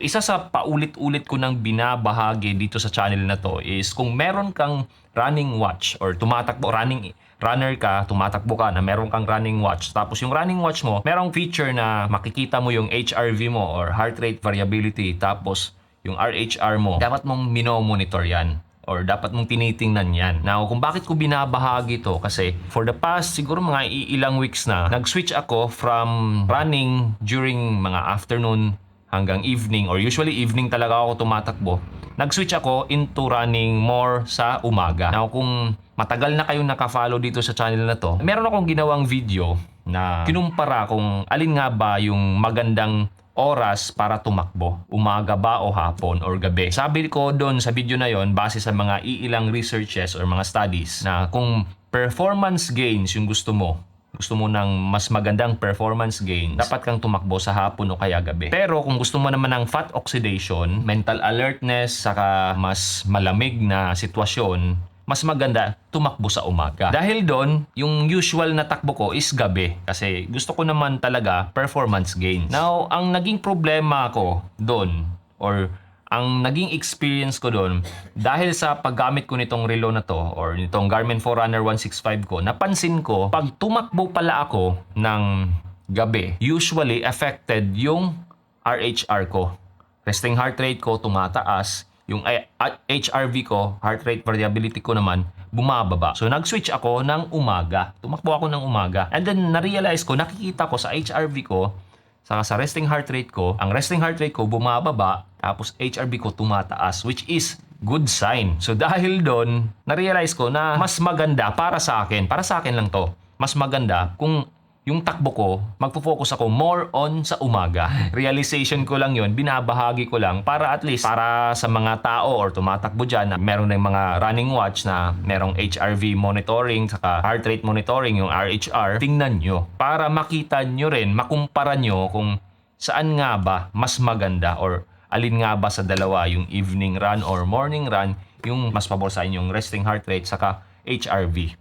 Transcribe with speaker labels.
Speaker 1: Isa sa paulit-ulit ko nang binabahagi dito sa channel na to is kung meron kang running watch or runner ka, tumatakbo ka na meron kang running watch. Tapos yung running watch mo, merong feature na makikita mo yung HRV mo or heart rate variability. Tapos yung RHR mo, dapat mong monitor yan or dapat mong tinitingnan yan. Now, kung bakit ko binabahagi to, kasi for the past siguro mga ilang weeks na, nag-switch ako from running during mga afternoon hanggang evening or usually evening talaga ako tumatakbo. Nag-switch ako into running more sa umaga. Now kung matagal na kayong naka-follow dito sa channel na to, meron akong ginawang video na kinumpara kung alin nga ba yung magandang oras para tumakbo, umaga ba o hapon or gabi. Sabi ko doon sa video na yon, base sa mga iilang researches or mga studies, na kung performance gains yung gusto mo ng mas magandang performance gains, dapat kang tumakbo sa hapon o kaya gabi. Pero kung gusto mo naman ng fat oxidation, mental alertness, saka mas malamig na sitwasyon, mas maganda tumakbo sa umaga. Dahil doon, yung usual na takbo ko is gabi. Kasi gusto ko naman talaga performance gains. Now, ang naging problema ko doon, or ang naging experience ko doon, dahil sa paggamit ko nitong relo na to or nitong Garmin Forerunner 165 ko, napansin ko pag tumakbo pala ako ng gabi, usually affected yung RHR ko. Resting heart rate ko tumataas, yung HRV ko, heart rate variability ko naman, bumababa. So nag-switch ako ng umaga. Tumakbo ako ng umaga. And then na-realize ko, nakikita ko sa HRV ko, saka sa resting heart rate ko, ang resting heart rate ko bumababa, tapos HRV ko tumataas, which is good sign. So dahil doon, na-realize ko na mas maganda para sa akin lang to, mas maganda kung yung takbo ko, magpo-focus ako more on sa umaga. Realization ko lang yon, binabahagi ko lang para at least para sa mga tao or tumatakbo dyan na meron ng mga running watch na merong HRV monitoring saka heart rate monitoring, yung RHR, tingnan nyo para makita nyo rin, makumpara nyo kung saan nga ba mas maganda or alin nga ba sa dalawa, yung evening run or morning run, yung mas pabor sa inyong resting heart rate saka HRV.